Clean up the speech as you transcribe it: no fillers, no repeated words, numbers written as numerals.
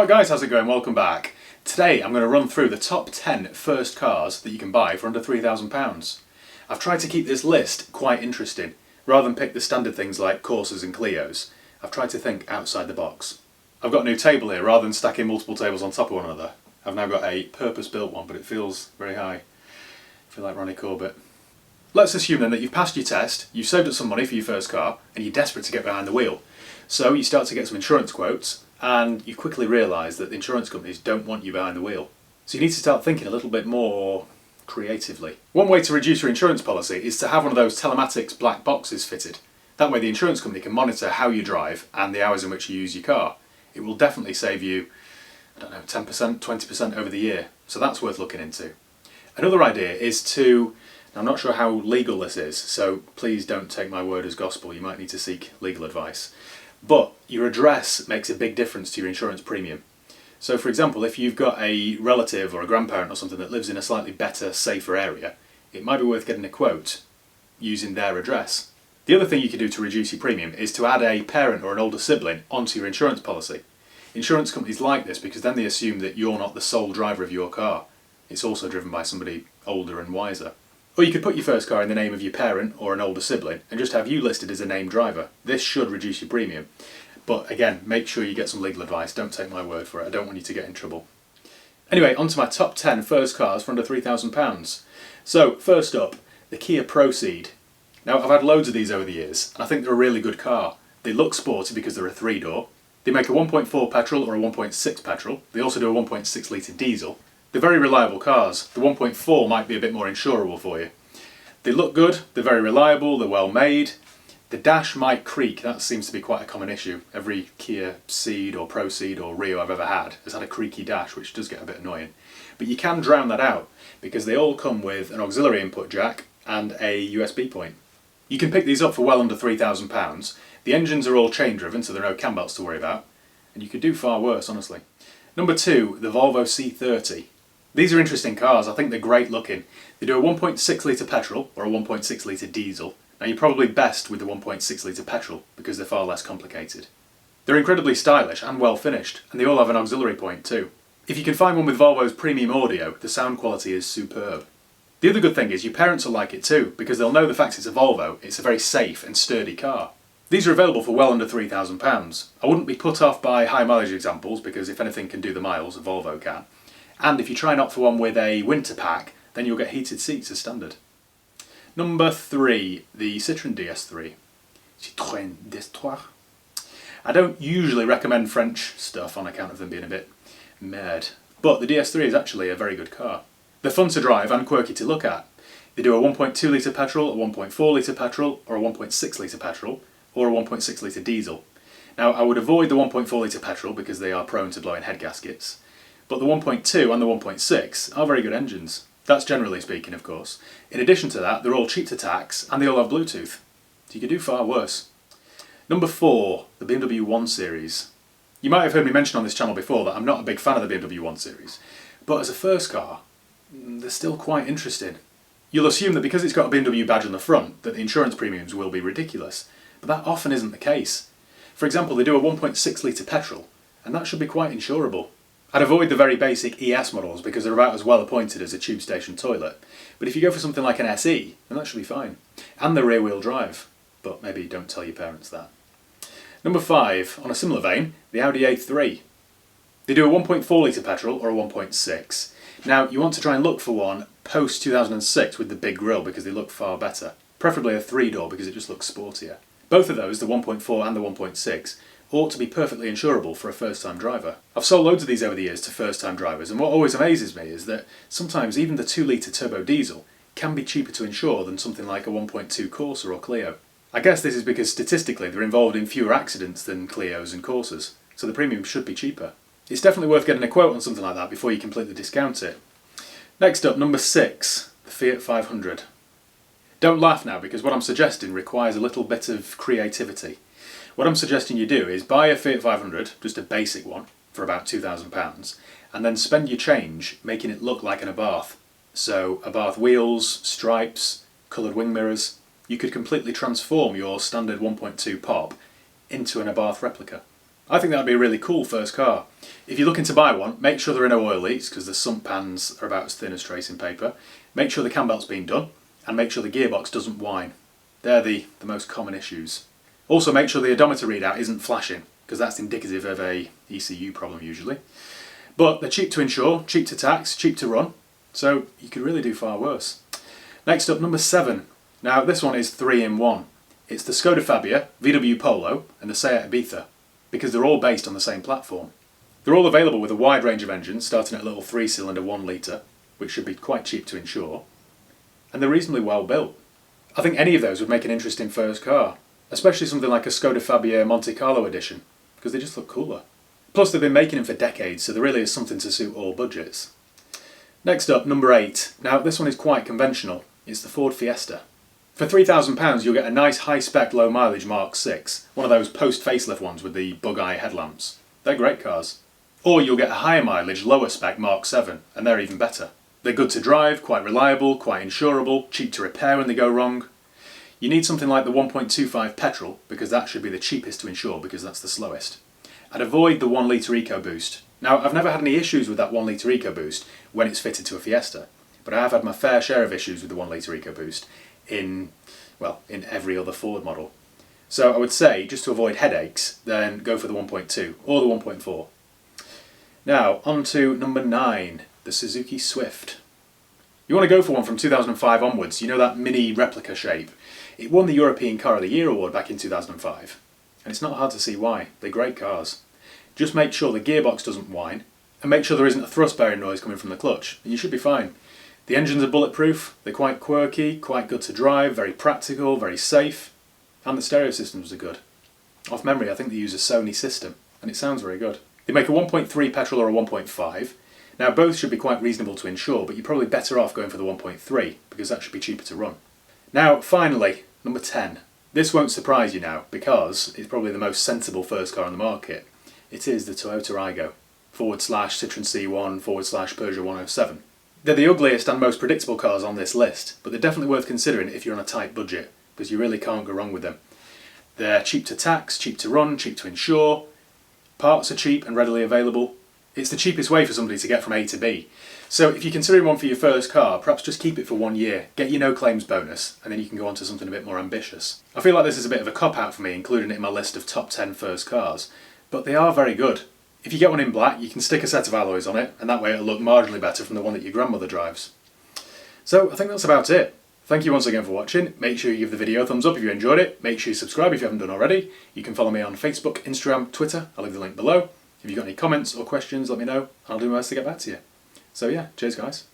Alright guys, how's it going? Welcome back. Today I'm going to run through the top 10 first cars that you can buy for under £3,000. I've tried to keep this list quite interesting. Rather than pick the standard things like Corsas and Clios, I've tried to think outside the box. I've got a new table here. Rather than stacking multiple tables on top of one another, I've now got a purpose-built one, but it feels very high. I feel like Ronnie Corbett. Let's assume then that you've passed your test, you've saved up some money for your first car, and you're desperate to get behind the wheel. So you start to get some insurance quotes, and you quickly realise that the insurance companies don't want you behind the wheel. So you need to start thinking a little bit more creatively. One way to reduce your insurance policy is to have one of those telematics black boxes fitted. That way the insurance company can monitor how you drive and the hours in which you use your car. It will definitely save you, 10%, 20% over the year. So that's worth looking into. Another idea is to, I'm not sure how legal this is, so please don't take my word as gospel, you might need to seek legal advice. But your address makes a big difference to your insurance premium. So for example, if you've got a relative or a grandparent or something that lives in a slightly better, safer area, it might be worth getting a quote using their address. The other thing you can do to reduce your premium is to add a parent or an older sibling onto your insurance policy. Insurance companies like this because then they assume that you're not the sole driver of your car. It's also driven by somebody older and wiser. Or you could put your first car in the name of your parent or an older sibling and just have you listed as a named driver. This should reduce your premium. But again, make sure you get some legal advice. Don't take my word for it. I don't want you to get in trouble. Anyway, on to my top 10 first cars for under £3,000. So, first up, the Kia Proceed. Now, I've had loads of these over the years, and I think they're a really good car. They look sporty because they're a 3-door. They make a 1.4 petrol or a 1.6 petrol. They also do a 1.6 litre diesel. They're very reliable cars. The 1.4 might be a bit more insurable for you. They look good, they're very reliable, they're well made. The dash might creak, that seems to be quite a common issue. Every Kia Ceed or Proceed or Rio I've ever had has had a creaky dash, which does get a bit annoying. But you can drown that out, because they all come with an auxiliary input jack and a USB point. You can pick these up for well under £3,000. The engines are all chain driven, so there are no cam belts to worry about. And you could do far worse, honestly. Number 2, the Volvo C30. These are interesting cars, I think they're great looking. They do a 1.6 litre petrol or a 1.6 litre diesel. Now you're probably best with the 1.6 litre petrol because they're far less complicated. They're incredibly stylish and well finished, and they all have an auxiliary point too. If you can find one with Volvo's premium audio, the sound quality is superb. The other good thing is your parents will like it too, because they'll know the fact it's a Volvo, it's a very safe and sturdy car. These are available for well under £3,000. I wouldn't be put off by high mileage examples because if anything can do the miles, a Volvo can. And if you try and opt for one with a winter pack, then you'll get heated seats as standard. Number 3, the Citroen DS3. Citroen DS3. I don't usually recommend French stuff on account of them being a bit mad, but the DS3 is actually a very good car. They're fun to drive and quirky to look at. They do a 1.2 litre petrol, a 1.4 litre petrol, or a 1.6 litre petrol, or a 1.6 litre diesel. Now I would avoid the 1.4 litre petrol because they are prone to blowing head gaskets. But the 1.2 and the 1.6 are very good engines. That's generally speaking, of course. In addition to that, they're all cheap to tax and they all have Bluetooth. So you could do far worse. Number 4, the BMW 1 Series. You might have heard me mention on this channel before that I'm not a big fan of the BMW 1 Series. But as a first car, they're still quite interesting. You'll assume that because it's got a BMW badge on the front, that the insurance premiums will be ridiculous. But that often isn't the case. For example, they do a 1.6 litre petrol, and that should be quite insurable. I'd avoid the very basic ES models because they're about as well appointed as a tube station toilet. But if you go for something like an SE, then that should be fine. And they're rear wheel drive. But maybe don't tell your parents that. Number 5, on a similar vein, the Audi A3. They do a 1.4 litre petrol or a 1.6. Now you want to try and look for one post 2006 with the big grille because they look far better. Preferably a 3-door because it just looks sportier. Both of those, the 1.4 and the 1.6, ought to be perfectly insurable for a first-time driver. I've sold loads of these over the years to first-time drivers, and what always amazes me is that sometimes even the 2-litre turbo diesel can be cheaper to insure than something like a 1.2 Corsa or Clio. I guess this is because statistically they're involved in fewer accidents than Clios and Corsas, so the premium should be cheaper. It's definitely worth getting a quote on something like that before you completely discount it. Next up, number 6, the Fiat 500. Don't laugh now because what I'm suggesting requires a little bit of creativity. What I'm suggesting you do is buy a Fiat 500, just a basic one, for about £2,000, and then spend your change making it look like an Abarth. So, Abarth wheels, stripes, coloured wing mirrors. You could completely transform your standard 1.2 pop into an Abarth replica. I think that would be a really cool first car. If you're looking to buy one, make sure there are no oil leaks because the sump pans are about as thin as tracing paper. Make sure the cam belt's been done and make sure the gearbox doesn't whine. They're the most common issues. Also make sure the odometer readout isn't flashing because that's indicative of a ECU problem usually. But they're cheap to insure, cheap to tax, cheap to run, so you could really do far worse. Next up, number 7. Now this one is 3 in 1. It's the Skoda Fabia, VW Polo and the Seat Ibiza because they're all based on the same platform. They're all available with a wide range of engines starting at a little 3-cylinder 1 litre, which should be quite cheap to insure, and they're reasonably well built. I think any of those would make an interesting first car, especially something like a Skoda Fabia Monte Carlo edition, because they just look cooler. Plus they've been making them for decades, so there really is something to suit all budgets. Next up, number 8. Now this one is quite conventional. It's the Ford Fiesta. For £3,000 you'll get a nice high-spec low-mileage Mark 6, one of those post-facelift ones with the bug-eye headlamps. They're great cars. Or you'll get a higher mileage, lower spec Mark 7, and they're even better. They're good to drive, quite reliable, quite insurable, cheap to repair when they go wrong. You need something like the 1.25 petrol, because that should be the cheapest to insure because that's the slowest. And avoid the 1 litre EcoBoost. Now I've never had any issues with that 1 litre EcoBoost when it's fitted to a Fiesta, but I have had my fair share of issues with the 1 litre EcoBoost in every other Ford model. So I would say, just to avoid headaches, then go for the 1.2 or the 1.4. Now, on to number 9, the Suzuki Swift. You want to go for one from 2005 onwards, you know, that mini replica shape. It won the European Car of the Year award back in 2005, and it's not hard to see why. They're great cars. Just make sure the gearbox doesn't whine, and make sure there isn't a thrust bearing noise coming from the clutch, and you should be fine. The engines are bulletproof, they're quite quirky, quite good to drive, very practical, very safe, and the stereo systems are good. Off memory, I think they use a Sony system, and it sounds very good. They make a 1.3 petrol or a 1.5. Now both should be quite reasonable to insure, but you're probably better off going for the 1.3 because that should be cheaper to run. Now finally, number 10. This won't surprise you now because it's probably the most sensible first car on the market. It is the Toyota Aygo, / Citroen C1, / Peugeot 107. They're the ugliest and most predictable cars on this list, but they're definitely worth considering if you're on a tight budget because you really can't go wrong with them. They're cheap to tax, cheap to run, cheap to insure. Parts are cheap and readily available. It's the cheapest way for somebody to get from A to B. So if you're considering one for your first car, perhaps just keep it for 1 year, get your no claims bonus, and then you can go on to something a bit more ambitious. I feel like this is a bit of a cop-out for me, including it in my list of top 10 first cars, but they are very good. If you get one in black, you can stick a set of alloys on it, and that way it'll look marginally better from the one that your grandmother drives. So I think that's about it. Thank you once again for watching. Make sure you give the video a thumbs up if you enjoyed it. Make sure you subscribe if you haven't done already. You can follow me on Facebook, Instagram, Twitter. I'll leave the link below. If you've got any comments or questions, let me know, and I'll do my best to get back to you. So yeah, cheers guys.